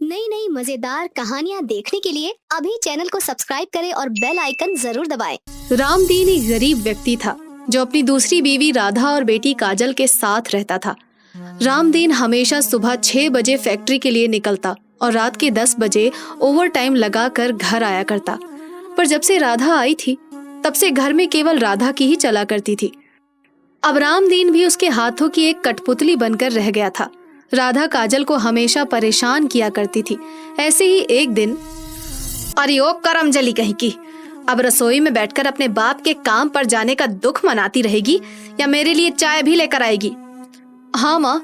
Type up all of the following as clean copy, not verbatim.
नई नई मजेदार कहानियाँ देखने के लिए अभी चैनल को सब्सक्राइब करें और बेल आइकन जरूर दबाएं। रामदीन एक गरीब व्यक्ति था जो अपनी दूसरी बीवी राधा और बेटी काजल के साथ रहता था। रामदीन हमेशा सुबह 6 बजे फैक्ट्री के लिए निकलता और रात के 10 बजे ओवर टाइम लगाकर घर आया करता। पर जब से राधा आई थी तब से घर में केवल राधा की ही चला करती थी। अब रामदीन भी उसके हाथों की एक कठपुतली बनकर रह गया था। राधा काजल को हमेशा परेशान किया करती थी। ऐसे ही एक दिन, अरे ओ करमजली कहीं की, अब रसोई में बैठकर अपने बाप के काम पर जाने का दुख मनाती रहेगी या मेरे लिए चाय भी लेकर आएगी? हाँ माँ,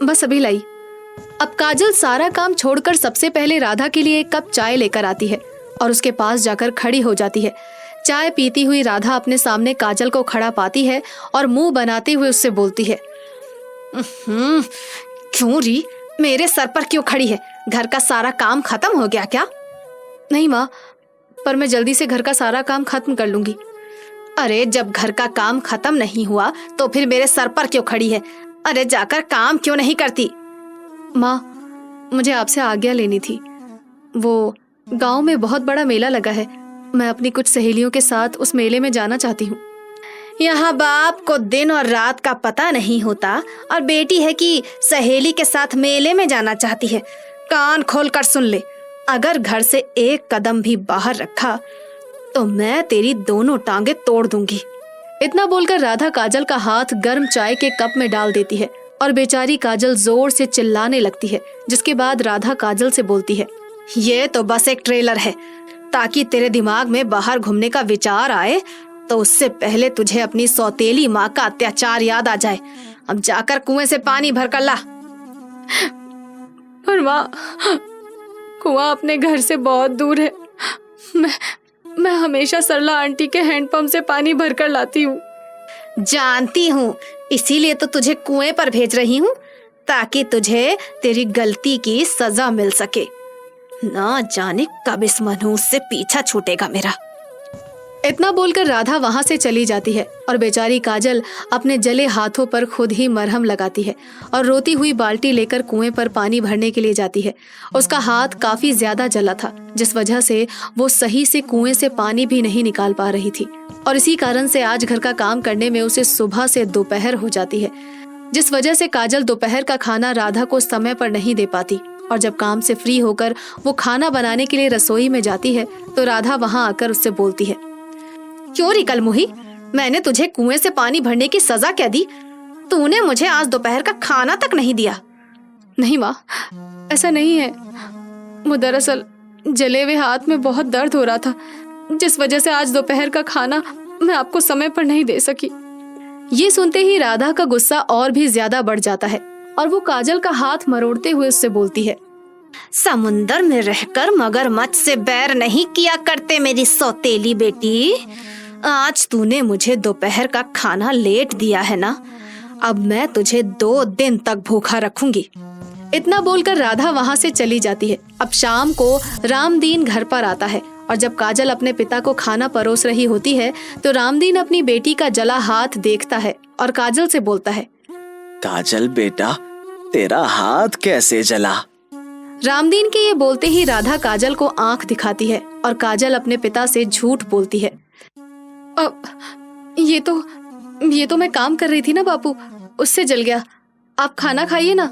बस अभी लाई। अब काजल सारा काम छोड़कर सबसे पहले राधा के लिए एक कप चाय लेकर आती है और उसके पास जाकर खड़ी हो जाती है। चाय पीती हुई राधा अपने सामने काजल को खड़ा पाती है और मुंह बनाते हुए उससे बोलती है, क्यों री, मेरे सर पर क्यों खड़ी है? घर का सारा काम खत्म हो गया क्या? नहीं माँ, पर मैं जल्दी से घर का सारा काम खत्म कर लूंगी। अरे जब घर का काम खत्म नहीं हुआ तो फिर मेरे सर पर क्यों खड़ी है? अरे जाकर काम क्यों नहीं करती? माँ, मुझे आपसे आज्ञा लेनी थी। वो गांव में बहुत बड़ा मेला लगा है, मैं अपनी कुछ सहेलियों के साथ उस मेले में जाना चाहती हूँ। यहाँ बाप को दिन और रात का पता नहीं होता और बेटी है कि सहेली के साथ मेले में जाना चाहती है। कान खोल कर सुन ले, अगर घर से एक कदम भी बाहर रखा तो मैं तेरी दोनों टांगे तोड़ दूंगी। इतना बोलकर राधा काजल का हाथ गर्म चाय के कप में डाल देती है और बेचारी काजल जोर से चिल्लाने लगती है। जिसके बाद राधा काजल से बोलती है, ये तो बस एक ट्रेलर है, ताकि तेरे दिमाग में बाहर घूमने का विचार आए तो उससे पहले तुझे अपनी सौतेली माँ का अत्याचार याद आ जाए। अब जाकर कुएं से पानी भर कर ला। पर माँ, कुआं अपने घर से बहुत दूर है। मैं हमेशा सरला आंटी के हैंडपंप से पानी भर कर लाती हूँ। जानती हूँ, इसीलिए तो तुझे कुएं पर भेज रही हूँ, ताकि तुझे तेरी गलती की सजा मिल सके। ना जाने कब इस मनहूस से पीछा छूटेगा मेरा। इतना बोलकर राधा वहां से चली जाती है और बेचारी काजल अपने जले हाथों पर खुद ही मरहम लगाती है और रोती हुई बाल्टी लेकर कुएं पर पानी भरने के लिए जाती है। उसका हाथ काफी ज्यादा जला था, जिस वजह से वो सही से कुएं से पानी भी नहीं निकाल पा रही थी और इसी कारण से आज घर का काम करने में उसे सुबह से दोपहर हो जाती है, जिस वजह से काजल दोपहर का खाना राधा को समय पर नहीं दे पाती। और जब काम से फ्री होकर वो खाना बनाने के लिए रसोई में जाती है तो राधा वहां आकर उससे बोलती है, क्यों री कलमुही, मैंने तुझे कुएं से पानी भरने की सजा क्या दी? तूने मुझे आज दोपहर का खाना तक नहीं दिया। नहीं माँ, ऐसा नहीं है। वो दरअसल जले हुए हाथ में बहुत दर्द हो रहा था, जिस वजह से आज दोपहर का खाना मैं आपको समय पर नहीं दे सकी। ये सुनते ही राधा का गुस्सा और भी ज्यादा बढ़ जाता है और वो काजल का हाथ मरोड़ते हुए उससे बोलती है, समुंदर में रहकर मगरमच्छ से बैर नहीं किया करते मेरी सौतेली बेटी। आज तूने मुझे दोपहर का खाना लेट दिया है ना, अब मैं तुझे 2 दिन तक भूखा रखूंगी। इतना बोलकर राधा वहां से चली जाती है। अब शाम को रामदीन घर पर आता है और जब काजल अपने पिता को खाना परोस रही होती है तो रामदीन अपनी बेटी का जला हाथ देखता है और काजल से बोलता है, काजल बेटा, तेरा हाथ कैसे जला? रामदीन के ये बोलते ही राधा काजल को आंख दिखाती है और काजल अपने पिता से झूठ बोलती है, अब ये तो मैं काम कर रही थी ना बापू, उससे जल गया। आप खाना खाइए ना।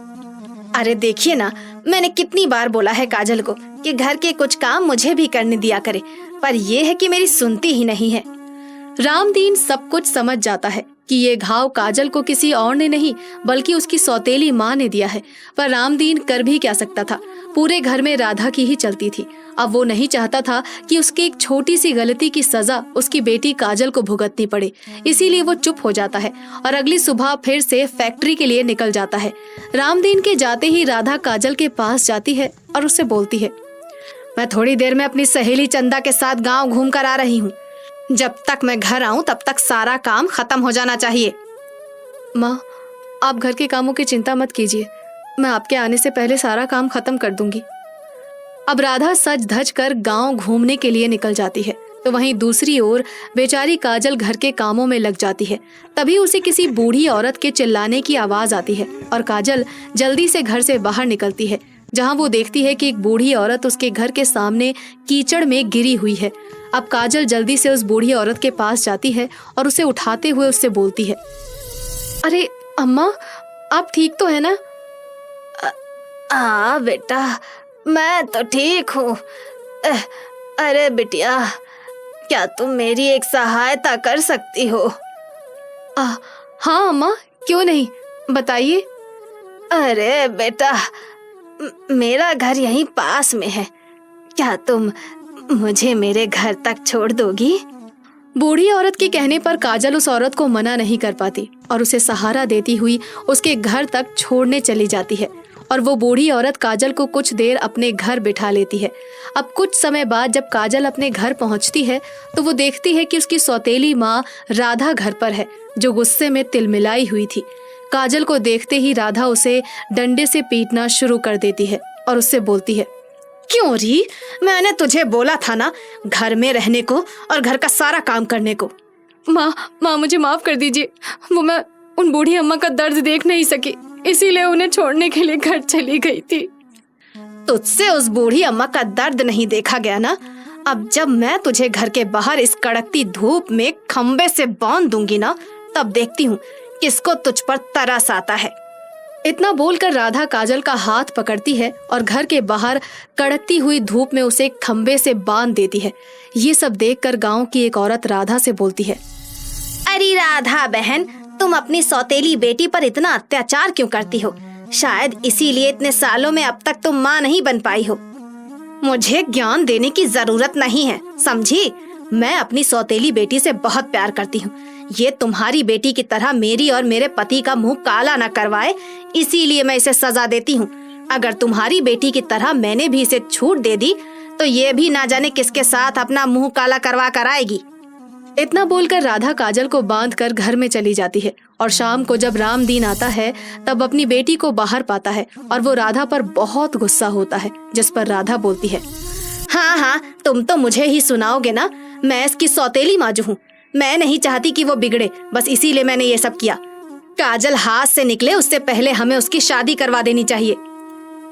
अरे देखिए ना, मैंने कितनी बार बोला है काजल को कि घर के कुछ काम मुझे भी करने दिया करे, पर यह है कि मेरी सुनती ही नहीं है। रामदीन सब कुछ समझ जाता है कि ये घाव काजल को किसी और ने नहीं बल्कि उसकी सौतेली माँ ने दिया है, पर रामदीन कर भी क्या सकता था। पूरे घर में राधा की ही चलती थी। अब वो नहीं चाहता था कि उसकी एक छोटी सी गलती की सजा उसकी बेटी काजल को भुगतनी पड़े, इसीलिए वो चुप हो जाता है और अगली सुबह फिर से फैक्ट्री के लिए निकल जाता है। रामदीन के जाते ही राधा काजल के पास जाती है और उससे बोलती है, मैं थोड़ी देर में अपनी सहेली चंदा के साथ गाँव घूम कर आ रही हूँ, जब तक मैं घर आऊं तब तक सारा काम खत्म हो जाना चाहिए। माँ, आप घर के कामों की चिंता मत कीजिए, मैं आपके आने से पहले सारा काम खत्म कर दूंगी। अब राधा सज धज कर गांव घूमने के लिए निकल जाती है तो वहीं दूसरी ओर बेचारी काजल घर के कामों में लग जाती है। तभी उसे किसी बूढ़ी औरत के चिल्लाने की आवाज आती है और काजल जल्दी से घर से बाहर निकलती है। जहाँ वो देखती है कि एक बूढ़ी औरत उसके घर के सामने कीचड़ में गिरी हुई है। अब काजल जल्दी से उस बूढ़ी औरत के पास जाती है और उसे उठाते हुए उससे बोलती है, अरे अम्मा, आप ठीक तो है ना? हाँ बेटा, मैं तो ठीक हूँ। अरे बिटिया, क्या तुम मेरी एक सहायता कर सकती हो? हाँ अम्मा, क्यों नहीं, बताइए। अरे बेटा, मेरा घर यहीं पास में है, क्या तुम मुझे मेरे घर तक छोड़ दोगी? बूढ़ी औरत के कहने पर काजल उस औरत को मना नहीं कर पाती और उसे सहारा देती हुई उसके घर तक छोड़ने चली जाती है। और वो बूढ़ी औरत काजल को कुछ देर अपने घर बिठा लेती है। अब कुछ समय बाद जब काजल अपने घर पहुंचती है तो वो देखती है कि उसकी सौतेली माँ राधा घर पर है, जो गुस्से में तिलमिलाई हुई थी। काजल को देखते ही राधा उसे डंडे से पीटना शुरू कर देती है और उससे बोलती है, क्यों री, मैंने तुझे बोला था ना घर में रहने को और घर का सारा काम करने को। माँ मुझे माफ कर दीजिए, वो मैं उन बूढ़ी अम्मा का दर्द देख नहीं सकी, इसीलिए उन्हें छोड़ने के लिए घर चली गई थी। तुझसे उस बूढ़ी अम्मा का दर्द नहीं देखा गया ना। अब जब मैं तुझे घर के बाहर इस कड़कती धूप में खंबे से बांध दूंगी ना, तब देखती हूँ किसको तुझ पर तरस आता है। इतना बोलकर राधा काजल का हाथ पकड़ती है और घर के बाहर कड़कती हुई धूप में उसे खंबे से बांध देती है। ये सब देखकर गांव की एक औरत राधा से बोलती है, अरे राधा बहन, तुम अपनी सौतेली बेटी पर इतना अत्याचार क्यों करती हो? शायद इसीलिए इतने सालों में अब तक तुम माँ नहीं बन पाई हो। मुझे ज्ञान देने की जरूरत नहीं है, समझी? मैं अपनी सौतेली बेटी से बहुत प्यार करती हूँ। ये तुम्हारी बेटी की तरह मेरी और मेरे पति का मुंह काला न करवाए, इसीलिए मैं इसे सजा देती हूँ। अगर तुम्हारी बेटी की तरह मैंने भी इसे छूट दे दी तो ये भी ना जाने किसके साथ अपना मुंह काला करवा कर आएगी। इतना बोलकर राधा काजल को बांधकर घर में चली जाती है और शाम को जब रामदीन आता है तब अपनी बेटी को बाहर पाता है और वो राधा पर बहुत गुस्सा होता है, जिस पर राधा बोलती है, हाँ, तुम तो मुझे ही सुनाओगे ना। मैं इसकी सौतेली माँ हूँ, मैं नहीं चाहती कि वो बिगड़े, बस इसीलिए मैंने ये सब किया। काजल हाथ से निकले उससे पहले हमें उसकी शादी करवा देनी चाहिए।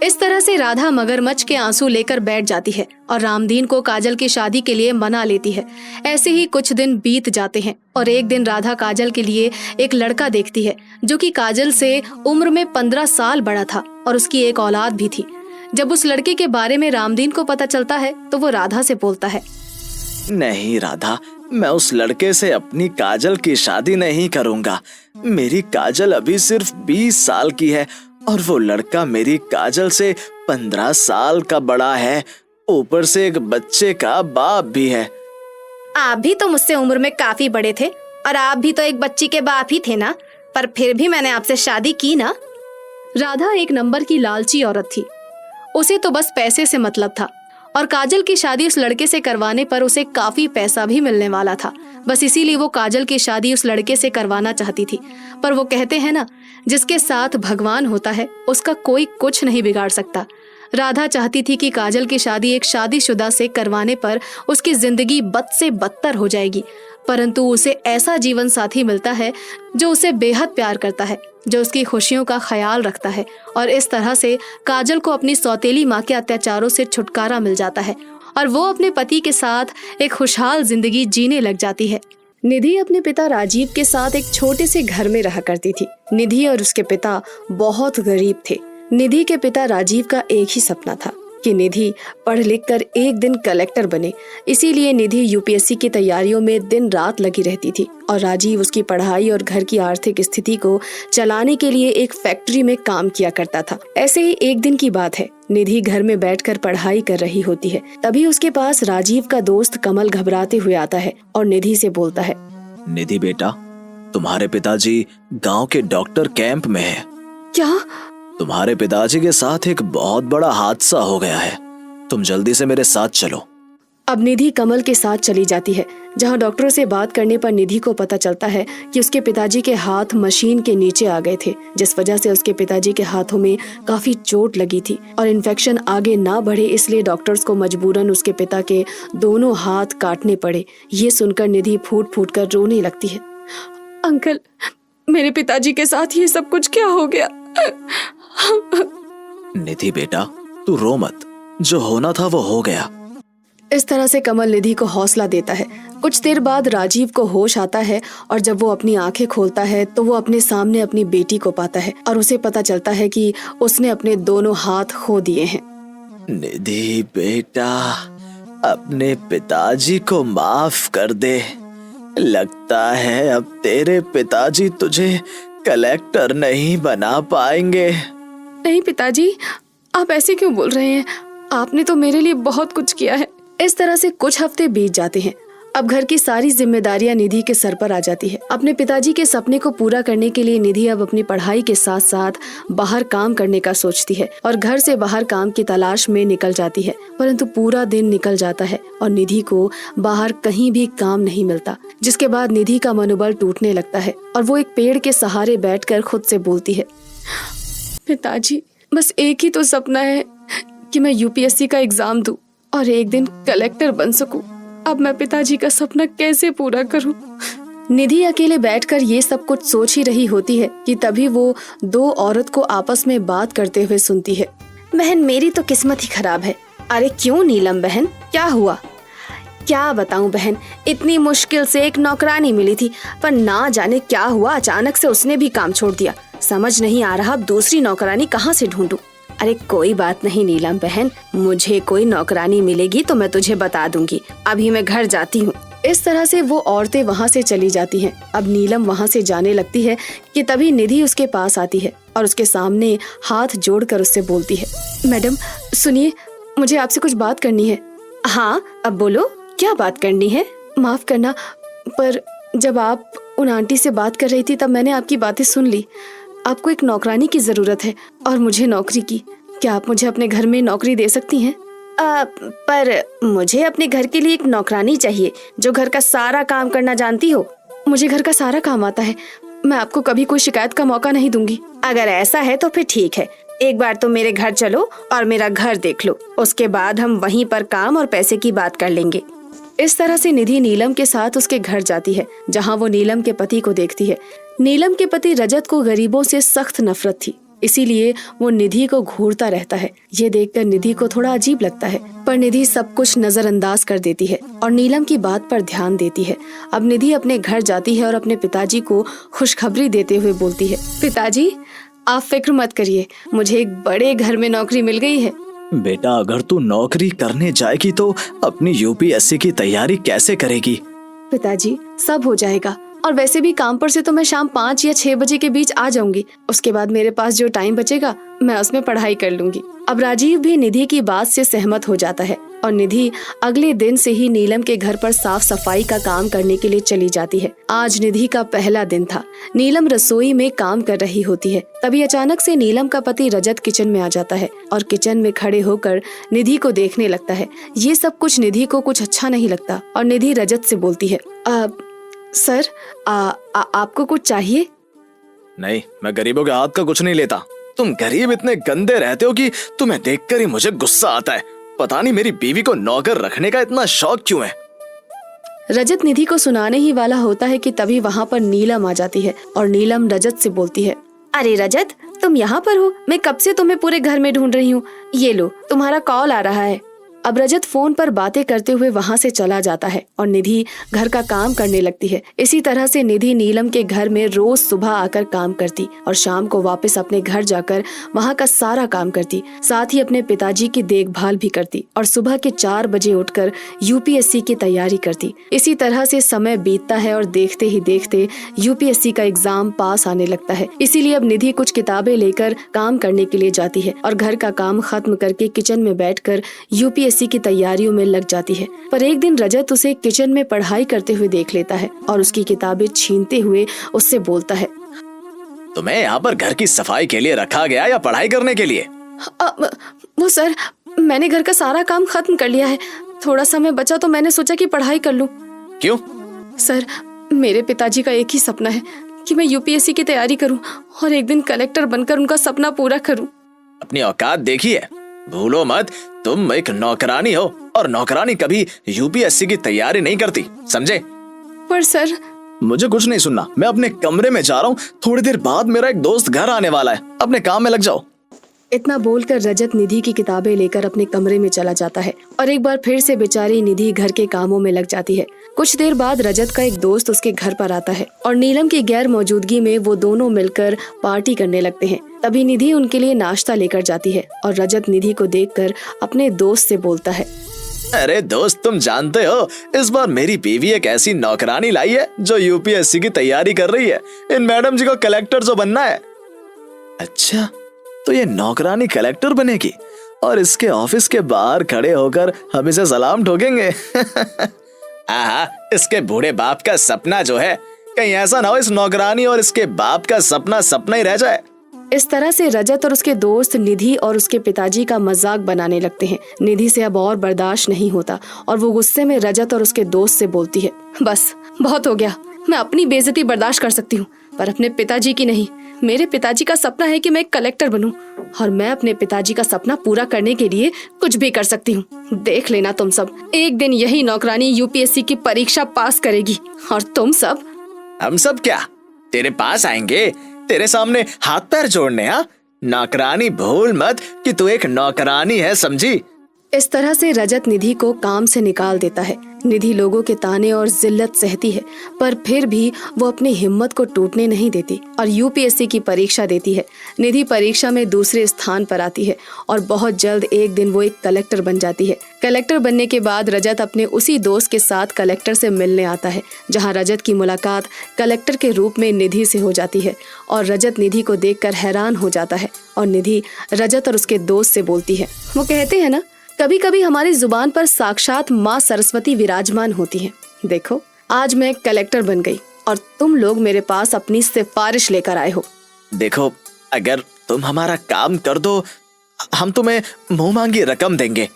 इस तरह से राधा मगरमच्छ के आंसू लेकर बैठ जाती है और रामदीन को काजल की शादी के लिए मना लेती है। ऐसे ही कुछ दिन बीत जाते हैं और एक दिन राधा काजल के लिए एक लड़का देखती है जो कि काजल से उम्र में 15 साल बड़ा था और उसकी एक औलाद भी थी। जब उस लड़के के बारे में रामदीन को पता चलता है तो वो राधा से बोलता है, नहीं राधा, मैं उस लड़के से अपनी काजल की शादी नहीं करूंगा। मेरी काजल अभी सिर्फ 20 साल की है और वो लड़का मेरी काजल से 15 साल का बड़ा है, ऊपर से एक बच्चे का बाप भी है। आप भी तो मुझसे उम्र में काफी बड़े थे और आप भी तो एक बच्ची के बाप ही थे ना, पर फिर भी मैंने आपसे शादी की ना। राधा एक नंबर की लालची औरत थी, उसे तो बस पैसे से मतलब था और काजल की शादी उस लड़के से करवाने पर उसे काफी पैसा भी मिलने वाला था। बस इसीलिए वो काजल की शादी उस लड़के से करवाना चाहती थी। पर वो कहते हैं ना, जिसके साथ भगवान होता है उसका कोई कुछ नहीं बिगाड़ सकता। राधा चाहती थी कि काजल की शादी एक शादीशुदा से करवाने पर उसकी जिंदगी बद से बदतर हो जाएगी, परंतु उसे ऐसा जीवन साथी मिलता है जो उसे बेहद प्यार करता है, जो उसकी खुशियों का ख्याल रखता है और इस तरह से काजल को अपनी सौतेली माँ के अत्याचारों से छुटकारा मिल जाता है और वो अपने पति के साथ एक खुशहाल जिंदगी जीने लग जाती है। निधि अपने पिता राजीव के साथ एक छोटे से घर में रहा करती थी। निधि और उसके पिता बहुत गरीब थे। निधि के पिता राजीव का एक ही सपना था कि निधि पढ़ लिख कर एक दिन कलेक्टर बने। इसीलिए निधि यूपीएससी की तैयारियों में दिन रात लगी रहती थी और राजीव उसकी पढ़ाई और घर की आर्थिक स्थिति को चलाने के लिए एक फैक्ट्री में काम किया करता था। ऐसे ही एक दिन की बात है, निधि घर में बैठकर पढ़ाई कर रही होती है। तभी उसके पास राजीव का दोस्त कमल घबराते हुए आता है और निधि से बोलता है, निधि बेटा, तुम्हारे पिताजी गांव के डॉक्टर कैंप में है। क्या? तुम्हारे पिताजी के साथ एक बहुत बड़ा हादसा हो गया है, तुम जल्दी से मेरे साथ चलो। अब निधि कमल के साथ चली जाती है, जहां डॉक्टरों से बात करने पर निधि को पता चलता है कि उसके पिताजी के हाथ मशीन के नीचे आ गए थे, जिस वजह से उसके पिताजी के हाथों में काफी चोट लगी थी और इन्फेक्शन आगे ना बढ़े इसलिए डॉक्टर्स को मजबूरन उसके पिता के दोनों हाथ काटने पड़े। ये सुनकर निधि फूट फूट कर रोने लगती है। अंकल, मेरे पिताजी के साथ ये सब कुछ क्या हो गया? निधि बेटा, तू रो मत, जो होना था वो हो गया। इस तरह से कमल निधि को हौसला देता है। कुछ देर बाद राजीव को होश आता है और जब वो अपनी आंखें खोलता है तो वो अपने सामने अपनी बेटी को पाता है और उसे पता चलता है कि उसने अपने दोनों हाथ खो दिए हैं। निधि बेटा, अपने पिताजी को माफ कर दे। लगता है अब तेरे पिताजी तुझे कलेक्टर नहीं बना पाएंगे। नहीं पिताजी, आप ऐसे क्यों बोल रहे हैं? आपने तो मेरे लिए बहुत कुछ किया है। इस तरह से कुछ हफ्ते बीत जाते हैं। अब घर की सारी जिम्मेदारियां निधि के सर पर आ जाती है। अपने पिताजी के सपने को पूरा करने के लिए निधि अब अपनी पढ़ाई के साथ साथ बाहर काम करने का सोचती है और घर से बाहर काम की तलाश में निकल जाती है। परंतु पूरा दिन निकल जाता है और निधि को बाहर कहीं भी काम नहीं मिलता, जिसके बाद निधि का मनोबल टूटने लगता है और वो एक पेड़ के सहारे बैठकर खुद से बोलती है, पिताजी, बस एक ही तो सपना है कि मैं यूपीएससी का एग्जाम दूं और एक दिन कलेक्टर बन सकूं। अब मैं पिताजी का सपना कैसे पूरा करूं? निधि अकेले बैठकर ये सब कुछ सोच ही रही होती है कि तभी वो दो औरत को आपस में बात करते हुए सुनती है। बहन, मेरी तो किस्मत ही खराब है। अरे क्यों नीलम बहन, क्या हुआ? क्या बताऊं बहन, इतनी मुश्किल से एक नौकरानी मिली थी, पर ना जाने क्या हुआ, अचानक से उसने भी काम छोड़ दिया। समझ नहीं आ रहा अब दूसरी नौकरानी कहाँ से ढूंढूं। अरे कोई बात नहीं नीलम बहन, मुझे कोई नौकरानी मिलेगी तो मैं तुझे बता दूंगी। अभी मैं घर जाती हूँ। इस तरह से वो औरतें वहाँ से चली जाती हैं। अब नीलम वहाँ से जाने लगती है कि तभी निधि उसके पास आती है और उसके सामने हाथ जोड़कर उससे बोलती है, मैडम सुनिए, मुझे आपसे कुछ बात करनी है। हाँ, अब बोलो, क्या बात करनी है? माफ करना, पर जब आप उन आंटी से बात कर रही थी तब मैंने आपकी बातें सुन ली। आपको एक नौकरानी की जरूरत है और मुझे नौकरी की। क्या आप मुझे अपने घर में नौकरी दे सकती हैं? पर मुझे अपने घर के लिए एक नौकरानी चाहिए जो घर का सारा काम करना जानती हो। मुझे घर का सारा काम आता है। मैं आपको कभी कोई शिकायत का मौका नहीं दूंगी। अगर ऐसा है तो फिर ठीक है, एक बार तो मेरे घर चलो और मेरा घर देख लो, उसके बाद हम वहीं पर काम और पैसे की बात कर लेंगे। इस तरह से निधि नीलम के साथ उसके घर जाती है, जहाँ वो नीलम के पति को देखती है। नीलम के पति रजत को गरीबों से सख्त नफरत थी, इसीलिए वो निधि को घूरता रहता है। ये देखकर निधि को थोड़ा अजीब लगता है, पर निधि सब कुछ नजरअंदाज कर देती है और नीलम की बात पर ध्यान देती है। अब निधि अपने घर जाती है और अपने पिताजी को खुशखबरी देते हुए बोलती है, पिताजी आप फिक्र मत करिए, मुझे एक बड़े घर में नौकरी मिल गई है। बेटा, अगर तू नौकरी करने जाएगी तो अपनी यूपीएससी की तैयारी कैसे करेगी? पिताजी सब हो जाएगा, और वैसे भी काम पर से तो मैं शाम 5 या 6 बजे के बीच आ जाऊंगी। उसके बाद मेरे पास जो टाइम बचेगा मैं उसमें पढ़ाई कर लूंगी। अब राजीव भी निधि की बात से सहमत हो जाता है और निधि अगले दिन से ही नीलम के घर पर साफ सफाई का काम करने के लिए चली जाती है। आज निधि का पहला दिन था। नीलम रसोई में काम कर रही होती है, तभी अचानक से नीलम का पति रजत किचन में आ जाता है और किचन में खड़े होकर निधि को देखने लगता है। ये सब कुछ निधि को कुछ अच्छा नहीं लगता और निधि रजत से बोलती है, सर आपको कुछ चाहिए? नहीं, मैं गरीबों के हाथ का कुछ नहीं लेता। तुम गरीब इतने गंदे रहते हो कि तुम्हें देखकर ही मुझे गुस्सा आता है। पता नहीं मेरी बीवी को नौकर रखने का इतना शौक क्यों है। रजत निधि को सुनाने ही वाला होता है कि तभी वहाँ पर नीलम आ जाती है और नीलम रजत से बोलती है, अरे रजत, तुम यहाँ पर हो? मैं कब से तुम्हें पूरे घर में ढूंढ रही हूँ। ये लो, तुम्हारा कॉल आ रहा है। अब रजत फोन पर बातें करते हुए वहाँ से चला जाता है और निधि घर का काम करने लगती है। इसी तरह से निधि नीलम के घर में रोज सुबह आकर काम करती और शाम को वापस अपने घर जाकर वहाँ का सारा काम करती, साथ ही अपने पिताजी की देखभाल भी करती और सुबह के 4 बजे उठकर यूपीएससी की तैयारी करती। इसी तरह से समय बीतता है और देखते ही देखते यूपीएससी का एग्जाम पास आने लगता है। इसीलिए अब निधि कुछ किताबें लेकर काम करने के लिए जाती है और घर का काम खत्म करके किचन में बैठकर यूपीएससी की तैयारियों में लग जाती है। पर एक दिन रजत उसे किचन में पढ़ाई करते हुए देख लेता है और उसकी किताबें छीनते हुए उससे बोलता है, तुम्हें यहाँ पर घर की सफाई के लिए रखा गया या पढ़ाई करने के लिए? वो सर, मैंने घर का सारा काम खत्म कर लिया है। थोड़ा समय बचा तो मैंने सोचा कि पढ़ाई कर लूं। क्यों? सर, मेरे पिताजी का एक ही सपना है कि मैं यूपीएससी की तैयारी करूं और एक दिन कलेक्टर बनकर उनका सपना पूरा करूं। अपनी औकात देखिए, भूलो मत तुम एक नौकरानी हो और नौकरानी कभी यूपीएससी की तैयारी नहीं करती, समझे? पर सर, मुझे कुछ नहीं सुनना। मैं अपने कमरे में जा रहा हूँ, थोड़ी देर बाद मेरा एक दोस्त घर आने वाला है। अपने काम में लग जाओ। इतना बोलकर रजत निधि की किताबें लेकर अपने कमरे में चला जाता है और एक बार फिर से बेचारी निधि घर के कामों में लग जाती है। कुछ देर बाद रजत का एक दोस्त उसके घर पर आता है और नीलम की गैर मौजूदगी में वो दोनों मिलकर पार्टी करने लगते हैं। तभी निधि उनके लिए नाश्ता लेकर जाती है और रजत निधि को देखकर अपने दोस्त से बोलता है, अरे दोस्त, तुम जानते हो इस बार मेरी बीवी एक ऐसी नौकरानी लाई है जो यूपीएससी की तैयारी कर रही है। इन मैडम जी को कलेक्टर जो बनना है। अच्छा, तो ये नौकरानी कलेक्टर बनेगी और इसके ऑफिस के बाहर खड़े होकर हम इसे सलाम ठोकेंगे। आहा, इसके बूढ़े बाप का सपना जो है, कहीं ऐसा ना हो इस नौकरानी और इसके बाप का सपना सपना ही रह जाए। इस तरह से रजत और उसके दोस्त निधि और उसके पिताजी का मजाक बनाने लगते हैं। निधि से अब और बर्दाश्त नहीं होता और वो गुस्से में रजत और उसके दोस्त से बोलती है, बस बहुत हो गया, मैं अपनी बेइज्जती बर्दाश्त कर सकती हूँ पर अपने पिताजी की नहीं। मेरे पिताजी का सपना है कि मैं एक कलेक्टर बनूं और मैं अपने पिताजी का सपना पूरा करने के लिए कुछ भी कर सकती हूँ। देख लेना तुम सब, एक दिन यही नौकरानी यूपीएससी की परीक्षा पास करेगी और तुम सब। हम सब क्या तेरे पास आएंगे, तेरे सामने हाथ पैर जोड़ने? हाँ, नौकरानी भूल मत कि तू एक नौकरानी है, समझी? इस तरह से रजत निधि को काम से निकाल देता है। निधि लोगों के ताने और जिल्लत सहती है पर फिर भी वो अपनी हिम्मत को टूटने नहीं देती और यूपीएससी की परीक्षा देती है। निधि परीक्षा में दूसरे स्थान पर आती है और बहुत जल्द एक दिन वो एक कलेक्टर बन जाती है। कलेक्टर बनने के बाद रजत अपने उसी दोस्त के साथ कलेक्टर से मिलने आता है, जहाँ रजत की मुलाकात कलेक्टर के रूप में निधि से हो जाती है और रजत निधि को देखकर हैरान हो जाता है और निधि रजत और उसके दोस्त से बोलती है, वो कहते हैं ना, कभी कभी हमारी जुबान पर साक्षात माँ सरस्वती विराजमान होती है। देखो, आज मैं कलेक्टर बन गई और तुम लोग मेरे पास अपनी सिफारिश लेकर आए हो। देखो, अगर तुम हमारा काम कर दो, हम तुम्हें मुंह मांगी रकम देंगे।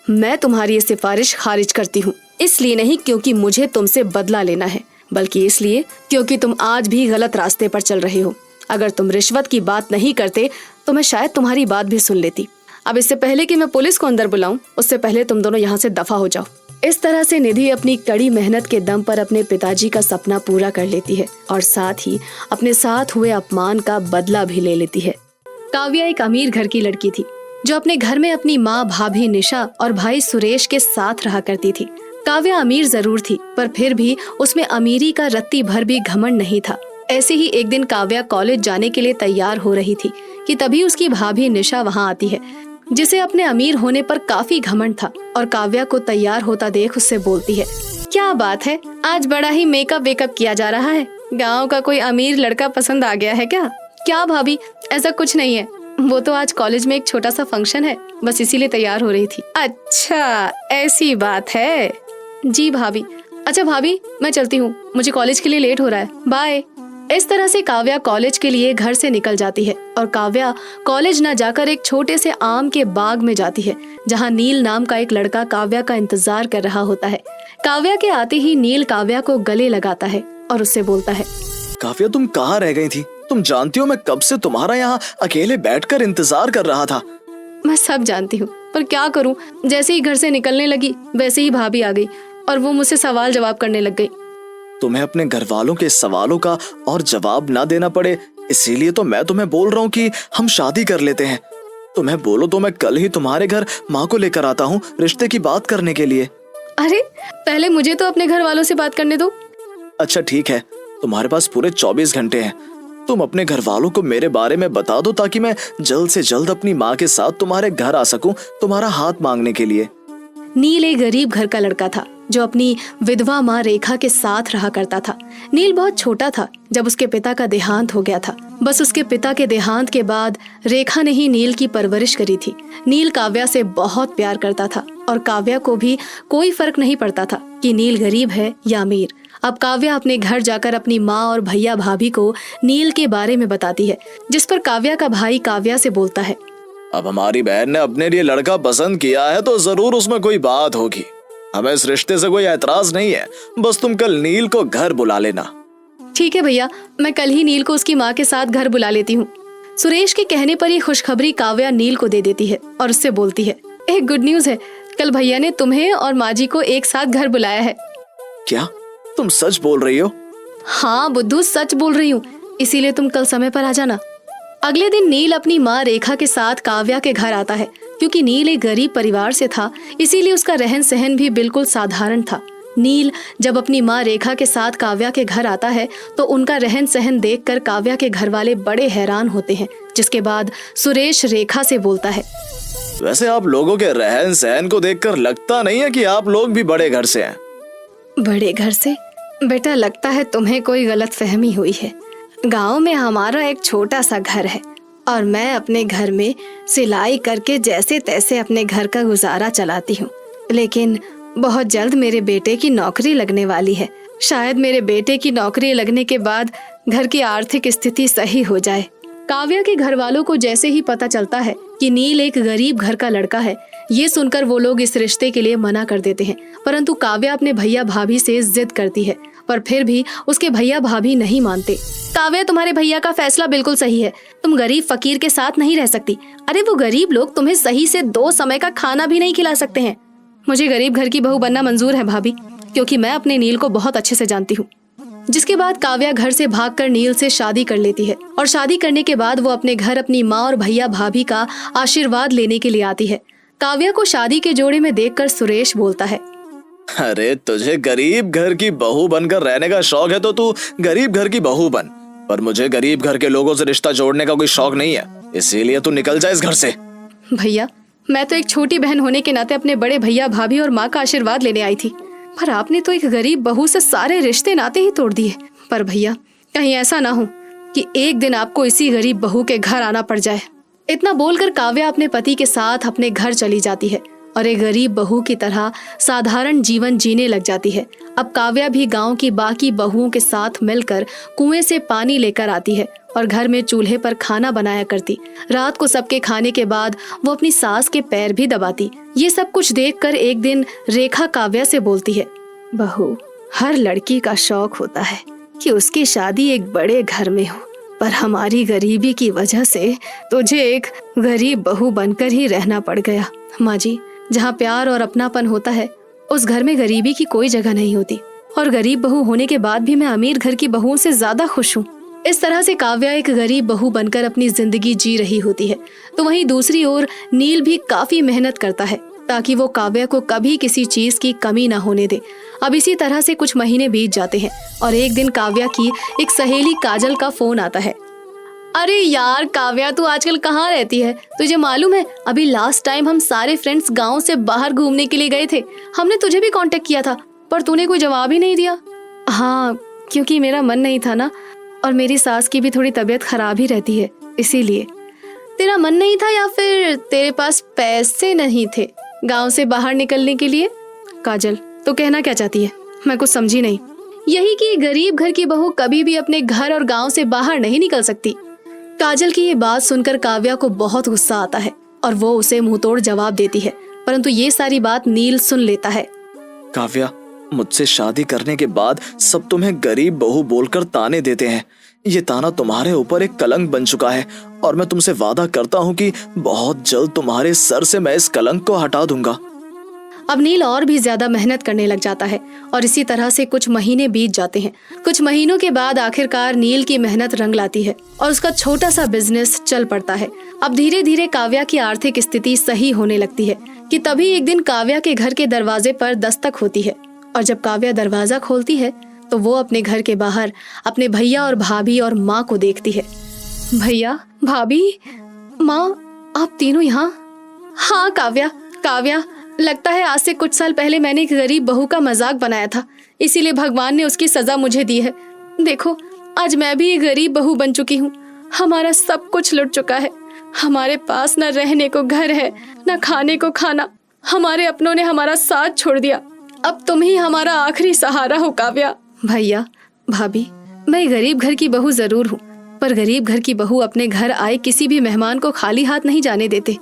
मैं तुम्हारी ये सिफारिश खारिज करती हूँ, इसलिए नहीं क्योंकि मुझे तुमसे बदला लेना है, बल्कि इसलिए क्योंकि तुम आज भी गलत रास्ते पर चल रहे हो। अगर तुम रिश्वत की बात नहीं करते तो मैं शायद तुम्हारी बात भी सुन लेती। अब इससे पहले कि मैं पुलिस को अंदर बुलाऊं, उससे पहले तुम दोनों यहाँ से दफा हो जाओ। इस तरह से निधि अपनी कड़ी मेहनत के दम पर अपने पिताजी का सपना पूरा कर लेती है और साथ ही अपने साथ हुए अपमान का बदला भी ले लेती है। काव्या एक अमीर घर की लड़की थी जो अपने घर में अपनी माँ भाभी निशा और भाई सुरेश के साथ रहा करती थी। काव्या अमीर जरूर थी पर फिर भी उसमें अमीरी का रत्ती भर भी घमंड नहीं था। ऐसे ही एक दिन काव्या कॉलेज जाने के लिए तैयार हो रही थी कि तभी उसकी भाभी निशा वहाँ आती है, जिसे अपने अमीर होने पर काफी घमंड था और काव्या को तैयार होता देख उससे बोलती है, क्या बात है, आज बड़ा ही मेकअप वेकअप किया जा रहा है, गांव का कोई अमीर लड़का पसंद आ गया है क्या? क्या भाभी, ऐसा कुछ नहीं है, वो तो आज कॉलेज में एक छोटा सा फंक्शन है, बस इसीलिए तैयार हो रही थी। अच्छा, ऐसी बात है। जी भाभी। अच्छा भाभी, मैं चलती हूँ, मुझे कॉलेज के लिए लेट हो रहा है, बाय। इस तरह से काव्या कॉलेज के लिए घर से निकल जाती है और काव्या कॉलेज न जाकर एक छोटे से आम के बाग में जाती है, जहाँ नील नाम का एक लड़का काव्या का इंतजार कर रहा होता है। काव्या के आते ही नील काव्या को गले लगाता है और उससे बोलता है, काव्या, तुम कहाँ रह गई थी? तुम जानती हो मैं कब से तुम्हारा यहाँ अकेले बैठकर इंतजार कर रहा था। मैं सब जानती हूँ पर क्या करूँ, जैसे ही घर से निकलने लगी वैसे ही भाभी आ गई और वो मुझसे सवाल जवाब करने लग गई। तुम्हें अपने घर वालों के सवालों का और जवाब ना देना पड़े, इसीलिए तो मैं तुम्हें बोल रहा हूँ कि हम शादी कर लेते हैं। तुम्हें बोलो तो मैं कल ही तुम्हारे घर माँ को लेकर आता हूँ रिश्ते की बात करने के लिए। अरे पहले मुझे तो अपने घर वालों से बात करने दो। अच्छा ठीक है, तुम्हारे पास पूरे 24 घंटे हैं। तुम अपने घर वालों को मेरे बारे में बता दो ताकि मैं जल्द से जल्द अपनी माँ के साथ तुम्हारे घर आ सकूं तुम्हारा हाथ मांगने के लिए। नील एक गरीब घर का लड़का था जो अपनी विधवा माँ रेखा के साथ रहा करता था। नील बहुत छोटा था जब उसके पिता का देहांत हो गया था। बस उसके पिता के देहांत के बाद रेखा ने ही नील की परवरिश करी थी। नील काव्या से बहुत प्यार करता था और काव्या को भी कोई फर्क नहीं पड़ता था कि नील गरीब है या अमीर। अब काव्या अपने घर जाकर अपनी माँ और भैया भाभी को नील के बारे में बताती है, जिस पर काव्या का भाई काव्या से बोलता है, अब हमारी बहन ने अपने लिए लड़का पसंद किया है तो जरूर उसमें कोई बात होगी। हमें इस रिश्ते से कोई ऐतराज नहीं है, बस तुम कल नील को घर बुला लेना। ठीक है भैया, मैं कल ही नील को उसकी माँ के साथ घर बुला लेती हूँ। सुरेश के कहने पर ये खुशखबरी काव्या नील को दे देती है और उससे बोलती है, एक गुड न्यूज है, कल भैया ने तुम्हें और माँ जी को एक साथ घर बुलाया है। क्या तुम सच बोल रही हो? हाँ बुद्धू, सच बोल रही हूँ, इसीलिए तुम कल समय पर आ जाना। अगले दिन नील अपनी माँ रेखा के साथ काव्या के घर आता है। क्योंकि नील एक गरीब परिवार से था, इसीलिए उसका रहन सहन भी बिल्कुल साधारण था। नील जब अपनी माँ रेखा के साथ काव्या के घर आता है तो उनका रहन सहन देखकर काव्या के घर वाले बड़े हैरान होते हैं। जिसके बाद सुरेश रेखा से बोलता है, वैसे आप लोगों के रहन सहन को देखकर लगता नहीं है कि आप लोग भी बड़े घर से हैं। बड़े घर से? बेटा, लगता है तुम्हें कोई गलत फहमी हुई है। गांव में हमारा एक छोटा सा घर है और मैं अपने घर में सिलाई करके जैसे तैसे अपने घर का गुजारा चलाती हूँ। लेकिन बहुत जल्द मेरे बेटे की नौकरी लगने वाली है। शायद मेरे बेटे की नौकरी लगने के बाद घर की आर्थिक स्थिति सही हो जाए। काव्या के घर वालों को जैसे ही पता चलता है कि नील एक गरीब घर का लड़का है, ये सुनकर वो लोग इस रिश्ते के लिए मना कर देते हैं। परंतु काव्या अपने भैया भाभी से जिद करती है, पर फिर भी उसके भैया भाभी नहीं मानते। काव्या, तुम्हारे भैया का फैसला बिल्कुल सही है। तुम गरीब फकीर के साथ नहीं रह सकती। अरे वो गरीब लोग तुम्हें सही से 2 समय का खाना भी नहीं खिला सकते हैं। मुझे गरीब घर की बहू बनना मंजूर है भाभी, क्योंकि मैं अपने नील को बहुत अच्छे से जानती हूँ। जिसके बाद काव्या घर से भागकर नील से शादी कर लेती है और शादी करने के बाद वो अपने घर अपनी माँ और भैया भाभी का आशीर्वाद लेने के लिए आती है। काव्या को शादी के जोड़े में देखकर सुरेश बोलता है, अरे तुझे गरीब घर की बहू बनकर रहने का शौक है तो तू गरीब घर की बहू बन, पर मुझे गरीब घर के लोगों से रिश्ता जोड़ने का कोई शौक नहीं है, इसीलिए तू निकल जा इस घर से। भैया, मैं तो एक छोटी बहन होने के नाते अपने बड़े भैया भाभी और माँ का आशीर्वाद लेने आई थी, पर आपने तो एक गरीब बहू से सारे रिश्ते नाते ही तोड़ दिए। पर भैया, कहीं ऐसा ना हो कि एक दिन आपको इसी गरीब बहू के घर आना पड़ जाए। इतना बोलकर काव्या अपने पति के साथ अपने घर चली जाती है और एक गरीब बहू की तरह साधारण जीवन जीने लग जाती है। अब काव्या भी गांव की बाकी बहुओं के साथ मिलकर कुएं से पानी लेकर आती है और घर में चूल्हे पर खाना बनाया करती। रात को सबके खाने के बाद वो अपनी सास के पैर भी दबाती। ये सब कुछ देखकर एक दिन रेखा काव्या से बोलती है, बहू, हर लड़की का शौक होता है कि उसकी शादी एक बड़े घर में हो, पर हमारी गरीबी की वजह से तुझे एक गरीब बहू बनकर ही रहना पड़ गया। माँ जी, जहाँ प्यार और अपनापन होता है उस घर में गरीबी की कोई जगह नहीं होती, और गरीब बहू होने के बाद भी मैं अमीर घर की बहुओं से ज्यादा खुश हूँ। इस तरह से काव्या एक गरीब बहू बनकर अपनी जिंदगी जी रही होती है। तो वहीं दूसरी ओर नील भी काफी मेहनत करता है ताकि वो काव्या को कभी किसी चीज की कमी ना होने दे। अब इसी तरह से कुछ महीने बीत जाते हैं और एक दिन काव्या की एक सहेली काजल का फोन आता है। अरे यार काव्या, तू आजकल कहाँ रहती है? तुझे मालूम है, अभी लास्ट टाइम हम सारे फ्रेंड्स गांव से बाहर घूमने के लिए गए थे। हमने तुझे भी कांटेक्ट किया था, पर तूने कोई जवाब ही नहीं दिया। हाँ, क्योंकि मेरा मन नहीं था ना, और मेरी सास की भी थोड़ी तबीयत खराब ही रहती है, इसीलिए। तेरा मन नहीं था या फिर तेरे पास पैसे नहीं थे गांव से बाहर निकलने के लिए? काजल, तो कहना क्या चाहती है? मैं कुछ समझी नहीं। यही कि गरीब घर की बहू कभी भी अपने घर और गांव से बाहर नहीं निकल सकती। काजल की ये बात सुनकर काव्या को बहुत गुस्सा आता है और वो उसे मुंहतोड़ जवाब देती है, परंतु ये सारी बात नील सुन लेता है। काव्या, मुझसे शादी करने के बाद सब तुम्हें गरीब बहू बोलकर ताने देते हैं। ये ताना तुम्हारे ऊपर एक कलंक बन चुका है और मैं तुमसे वादा करता हूँ कि बहुत जल्द तुम्हारे सर से मैं इस कलंक को हटा दूंगा। अब नील और भी ज्यादा मेहनत करने लग जाता है और इसी तरह से कुछ महीने बीत जाते हैं। कुछ महीनों के बाद आखिरकार नील की मेहनत रंग लाती है और उसका छोटा सा बिजनेस चल पड़ता है। अब धीरे धीरे काव्या की आर्थिक स्थिति सही होने लगती है कि तभी एक दिन काव्या के घर के दरवाजे पर दस्तक होती है, और जब काव्या दरवाजा खोलती है तो वो अपने घर के बाहर अपने भैया और भाभी और माँ को देखती है। भैया, भाभी, माँ, आप तीनों यहाँ? हाँ काव्या, लगता है आज से कुछ साल पहले मैंने एक गरीब बहू का मजाक बनाया था, इसीलिए भगवान ने उसकी सजा मुझे दी है। देखो, आज मैं भी एक गरीब बहू बन चुकी हूँ। हमारा सब कुछ लुट चुका है। हमारे पास न रहने को घर है, न खाने को खाना। हमारे अपनों ने हमारा साथ छोड़ दिया। अब तुम ही हमारा आखिरी सहारा हो काव्या। भैया, भाभी, मैं गरीब घर की बहू जरूर हूँ, पर गरीब घर की बहू अपने घर आए किसी भी मेहमान को खाली हाथ नहीं जाने देते।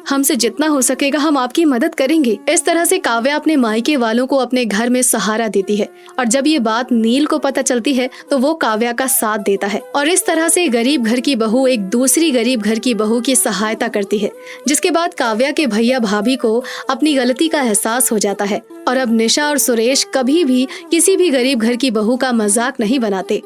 हमसे जितना हो सकेगा हम आपकी मदद करेंगे। इस तरह से काव्या अपने मायके वालों को अपने घर में सहारा देती है, और जब ये बात नील को पता चलती है तो वो काव्या का साथ देता है, और इस तरह से गरीब घर की बहू एक दूसरी गरीब घर की बहू की सहायता करती है। जिसके बाद काव्या के भैया भाभी को अपनी गलती का एहसास हो जाता है, और अब निशा और सुरेश कभी भी किसी भी गरीब घर की बहू का मजाक नहीं बनाते।